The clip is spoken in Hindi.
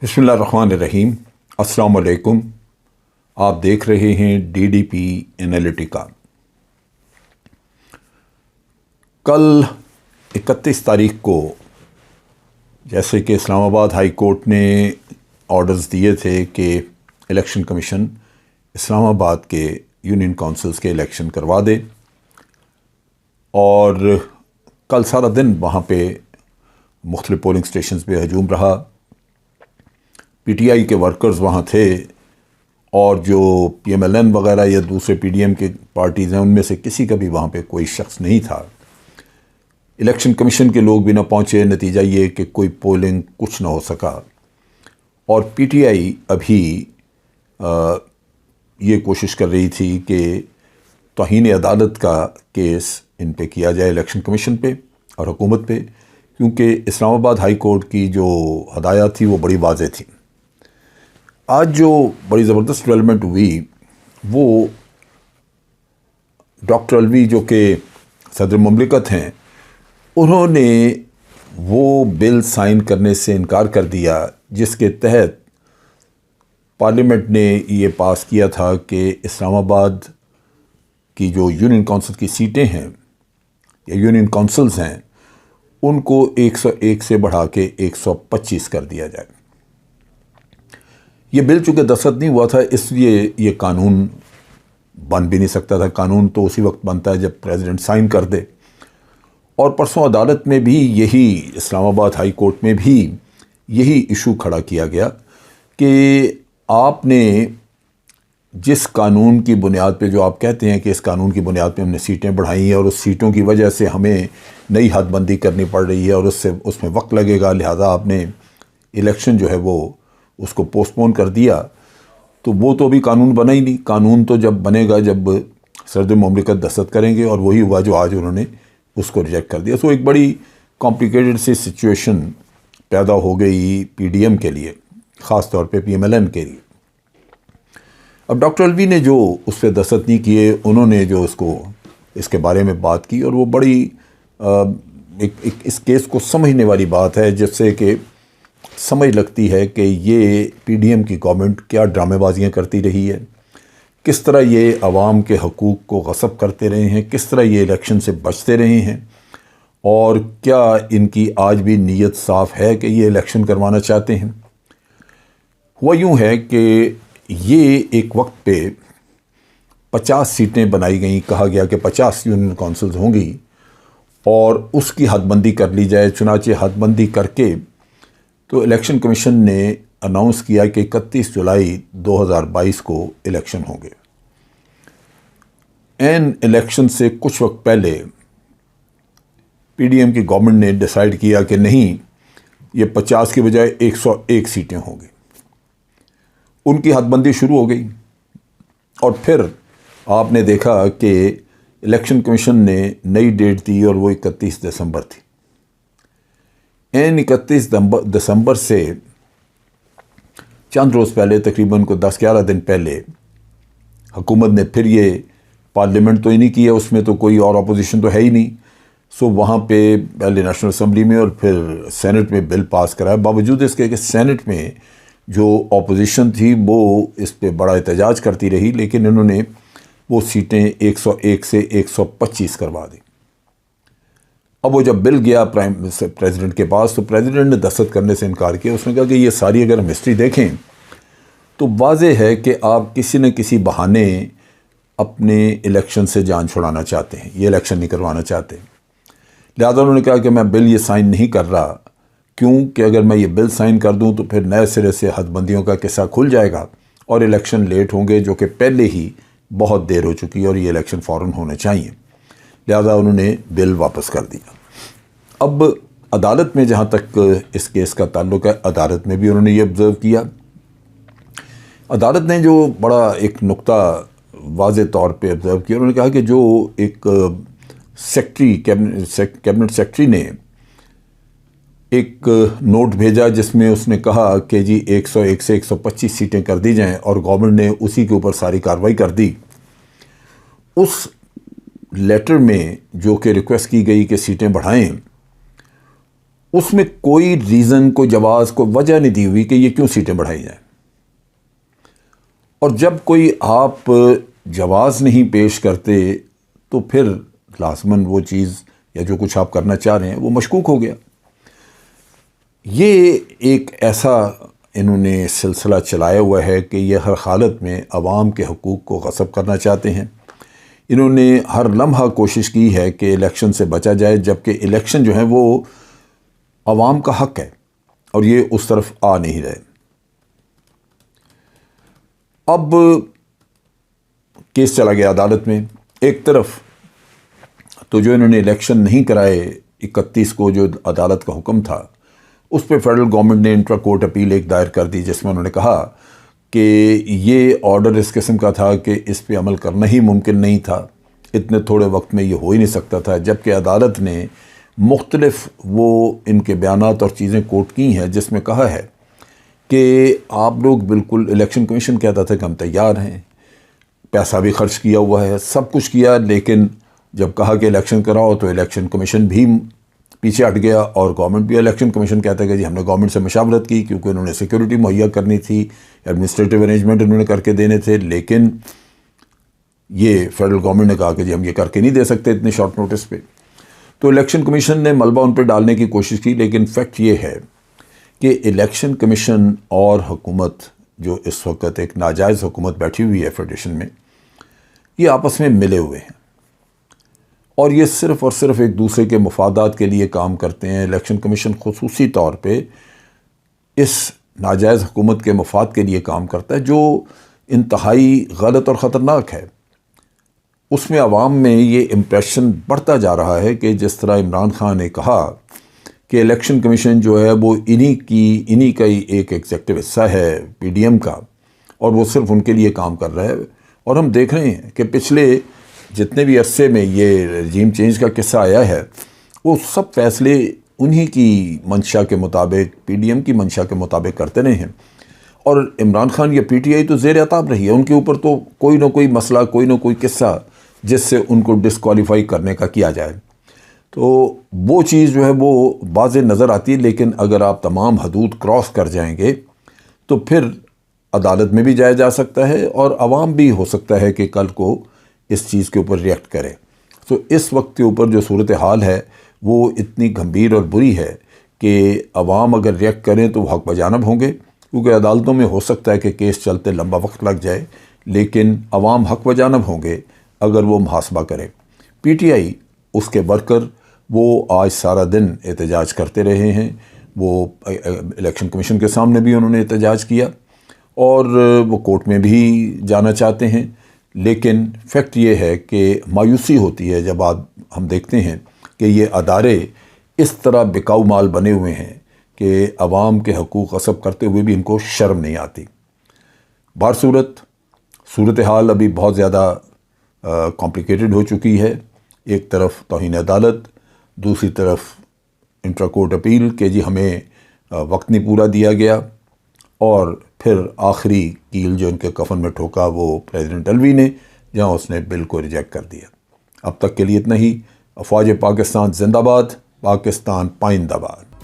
बिस्मिल्लाहिर्रहमानिर्रहीम। अस्सलाम वालेकुम। आप देख रहे हैं DDP एनालिटिका। कल 31 तारीख को जैसे कि इस्लामाबाद हाई कोर्ट ने ऑर्डर्स दिए थे कि इलेक्शन कमीशन इस्लामाबाद के यूनियन काउंसिल्स के इलेक्शन करवा दे, और कल सारा दिन वहाँ पे मुख्तलिफ पोलिंग स्टेशंस पे हजूम रहा। PTI के वर्कर्स वहाँ थे और जो PMLN वगैरह या दूसरे PDM के पार्टीज़ हैं उनमें से किसी का भी वहाँ पे कोई शख्स नहीं था। इलेक्शन कमीशन के लोग भी ना पहुँचे। नतीजा ये कि कोई पोलिंग कुछ ना हो सका। और PTI अभी ये कोशिश कर रही थी कि तौहीन अदालत का केस इन पे किया जाए, इलेक्शन कमीशन पे और हुकूमत पे, क्योंकि इस्लामाबाद हाई कोर्ट की जो हदायत थी वो बड़ी वाज़ेह थी। आज जो बड़ी ज़बरदस्त डेवलपमेंट हुई वो डॉक्टर अलवी जो कि सदर मुमलिकत हैं, उन्होंने वो बिल साइन करने से इनकार कर दिया जिसके तहत पार्लियामेंट ने ये पास किया था कि इस्लामाबाद की जो यूनियन काउंसिल की सीटें हैं या यूनियन काउंसिल्स हैं उनको 101 से बढ़ा के 125 कर दिया जाए। ये बिल चूँकि दस्तखत नहीं हुआ था इसलिए ये कानून बन भी नहीं सकता था। कानून तो उसी वक्त बनता है जब प्रेसिडेंट साइन कर दे। और परसों अदालत में भी यही, इस्लामाबाद हाई कोर्ट में भी यही इशू खड़ा किया गया कि आपने जिस कानून की बुनियाद पे, जो आप कहते हैं कि इस कानून की बुनियाद पे हमने सीटें बढ़ाई हैं और उस सीटों की वजह से हमें नई हदबंदी करनी पड़ रही है और उसमें वक्त लगेगा, लिहाजा आपने इलेक्शन जो है वो उसको पोस्टपोन कर दिया, तो वो तो अभी कानून बना ही नहीं। कानून तो जब बनेगा जब सदर मुमलिकत दस्तखत करेंगे, और वही हुआ जो आज उन्होंने उसको रिजेक्ट कर दिया। सो एक बड़ी कॉम्प्लिकेटेड सी सिचुएशन पैदा हो गई PDM के लिए, ख़ास तौर पे PMLN के लिए। अब डॉक्टर अलवी ने जो उस पर दस्तखत नहीं किए, उन्होंने जो इसके बारे में बात की, और वो बड़ी इस केस को समझने वाली बात है, जिससे कि समझ लगती है कि ये PDM की गवर्नमेंट क्या ड्रामेबाजियाँ करती रही है, किस तरह ये अवाम के हकूक़ को गस्ब करते रहे हैं, किस तरह ये इलेक्शन से बचते रहे हैं, और क्या इनकी आज भी नीयत साफ़ है कि ये इलेक्शन करवाना चाहते हैं। हुआ यूँ है कि ये एक वक्त पे 50 सीटें बनाई गई, कहा गया कि 50 यूनियन काउंसिल्स होंगी और उसकी हदबंदी कर ली जाए। चुनाचे हदबंदी करके तो इलेक्शन कमीशन ने अनाउंस किया कि 31 जुलाई 2022 को इलेक्शन होंगे। एन इलेक्शन से कुछ वक्त पहले PDM की गवर्नमेंट ने डिसाइड किया कि नहीं, ये 50 की बजाय 101 सीटें होंगी। उनकी हदबंदी शुरू हो गई, और फिर आपने देखा कि इलेक्शन कमीशन ने नई डेट दी और वो 31 दिसंबर थी। एन 31 दिसंबर से चंद रोज़ पहले, तकरीबन को 10-11 दिन पहले, हुकूमत ने फिर ये पार्लियामेंट तो ही नहीं किया, उसमें तो कोई और अपोजिशन तो है ही नहीं। सो वहाँ पे पहले नेशनल असम्बली में और फिर सेनेट में बिल पास कराया। बावजूद इसके कि सेनेट में जो अपोजिशन थी वो इस पे बड़ा एहतजाज करती रही, लेकिन इन्होंने वो सीटें 101 से 125 करवा दी। अब वो जब बिल गया प्रेसिडेंट के पास, तो प्रेसिडेंट ने दस्तखत करने से इनकार किया। उसने कहा कि ये सारी अगर हम हिस्ट्री देखें तो वाज़ेह है कि आप किसी न किसी बहाने अपने इलेक्शन से जान छुड़ाना चाहते हैं, ये इलेक्शन नहीं करवाना चाहते। लिहाजा उन्होंने कहा कि मैं बिल ये साइन नहीं कर रहा, क्योंकि अगर मैं ये बिल साइन कर दूं तो फिर नए सिरे से हदबंदियों का किस्सा खुल जाएगा और इलेक्शन लेट होंगे, जो कि पहले ही बहुत देर हो चुकी है और ये इलेक्शन फ़ौरन होने चाहिए। लिहाजा उन्होंने बिल वापस कर दिया। अब अदालत में जहाँ तक इस केस का ताल्लुक है, अदालत में भी उन्होंने ये ऑब्ज़र्व किया। अदालत ने जो बड़ा एक नुक्ता वाज़े तौर पे ऑब्ज़र्व किया, उन्होंने कहा कि जो एक सेक्रेटरी, कैबिनेट सेक्रेटरी ने एक नोट भेजा जिसमें उसने कहा कि जी 101 से 125 सीटें कर दी जाएं, और गवर्नमेंट ने उसी के ऊपर सारी कार्रवाई कर दी। उस लेटर में जो कि रिक्वेस्ट की गई कि सीटें बढ़ाएं, उसमें कोई रीज़न, कोई जवाज़, कोई वजह नहीं दी हुई कि ये क्यों सीटें बढ़ाई जाएं। और जब कोई आप जवाज़ नहीं पेश करते तो फिर लाज़मन वो चीज़ या जो कुछ आप करना चाह रहे हैं वो मशकूक हो गया। ये एक ऐसा इन्होंने सिलसिला चलाया हुआ है कि ये हर हालत में अवाम के हकूक़ को ग़स्ब करना चाहते हैं। इन्होंने हर लम्हा कोशिश की है कि इलेक्शन से बचा जाए, जबकि इलेक्शन जो है वो अवाम का हक़ है और ये उस तरफ आ नहीं रहे। अब केस चला गया अदालत में। एक तरफ तो जो इन्होंने इलेक्शन नहीं कराए 31 को, जो अदालत का हुक्म था, उस पर फेडरल गवर्नमेंट ने इंट्रा कोर्ट अपील एक दायर कर दी, जिसमें उन्होंने कहा कि ये ऑर्डर इस किस्म का था कि इस पे अमल करना ही मुमकिन नहीं था, इतने थोड़े वक्त में ये हो ही नहीं सकता था। जबकि अदालत ने मुख्तलिफ वो इनके बयानात और चीज़ें कोट की हैं जिसमें कहा है कि आप लोग बिल्कुल, इलेक्शन कमीशन कहता था कि हम तैयार हैं, पैसा भी खर्च किया हुआ है, सब कुछ किया, लेकिन जब कहा कि इलेक्शन कराओ तो इलेक्शन कमीशन भी पीछे हट गया और गवर्नमेंट भी, इलेक्शन कमीशन कहता है कि जी हमने गवर्नमेंट से मशावरत की क्योंकि उन्होंने सिक्योरिटी मुहैया करनी थी, एडमिनिस्ट्रेटिव अरेंजमेंट उन्होंने करके देने थे, लेकिन ये फेडरल गवर्नमेंट ने कहा कि जी हम ये करके नहीं दे सकते इतने शॉर्ट नोटिस पे। तो इलेक्शन कमीशन ने मलबा उन पर डालने की कोशिश की, लेकिन फैक्ट ये है कि इलेक्शन कमीशन और हुकूमत, जो इस वक्त एक नाजायज़ हुकूमत बैठी हुई है फेडरेशन में, ये आपस में मिले हुए हैं और ये सिर्फ़ और सिर्फ एक दूसरे के मफादात के लिए काम करते हैं। इलेक्शन कमीशन खुसूसी तौर पे इस नाजायज़ हुकूमत के मफाद के लिए काम करता है, जो इंतहाई गलत और ख़तरनाक है। उसमें अवाम में ये इम्प्रेशन बढ़ता जा रहा है कि जिस तरह इमरान खान ने कहा कि इलेक्शन कमीशन जो है वो इन्हीं का ही एक एग्जेक्टिव हिस्सा है PDM का, और वो सिर्फ उनके लिए काम कर रहा है। और हम देख रहे हैं कि पिछले जितने भी अरसे में ये रजीम चेंज का किस्सा आया है, वो सब फैसले उन्हीं की मंशा के मुताबिक, PDM की मंशा के मुताबिक करते रहे हैं। और इमरान खान या PTI तो ज़ेर अताब रही है, उनके ऊपर तो कोई ना कोई मसला, कोई ना कोई किस्सा जिससे उनको डिस्क्वालीफाई करने का किया जाए, तो वो चीज़ जो है वो वाज़ेह नज़र आती है। लेकिन अगर आप तमाम हदूद क्रॉस कर जाएंगे तो फिर अदालत में भी जाया जा सकता है और अवाम भी हो सकता है कि कल को इस चीज़ के ऊपर रिएक्ट करे। तो इस वक्त के ऊपर जो सूरत हाल है वो इतनी गंभीर और बुरी है कि अवाम अगर रिएक्ट करें तो हक़ बजानब होंगे, क्योंकि अदालतों में हो सकता है कि केस चलते लंबा वक्त लग जाए, लेकिन अवाम हक़ बजानब होंगे अगर वो मुहासबा करें। PTI, उसके वर्कर, वो आज सारा दिन एहतजाज करते रहे हैं। वो इलेक्शन कमीशन के सामने भी उन्होंने एहतजाज किया और वो कोर्ट में भी जाना चाहते हैं। लेकिन फैक्ट ये है कि मायूसी होती है जब हम देखते हैं कि ये अदारे इस तरह बिकाऊ माल बने हुए हैं कि अवाम के हकूक़ ग़स्ब करते हुए भी इनको शर्म नहीं आती। बार सूरत हाल अभी बहुत ज़्यादा कॉम्प्लिकेटेड हो चुकी है। एक तरफ तौहीन अदालत, दूसरी तरफ इंट्रा कोर्ट अपील कि जी हमें वक्त नहीं पूरा दिया गया, और फिर आखिरी कील जो इनके कफन में ठोका वो प्रेसिडेंट अलवी ने, जहां उसने बिल को रिजेक्ट कर दिया। अब तक के लिए इतना ही। अफ़वाज पाकिस्तान जिंदाबाद, पाकिस्तान पाइंदाबाद।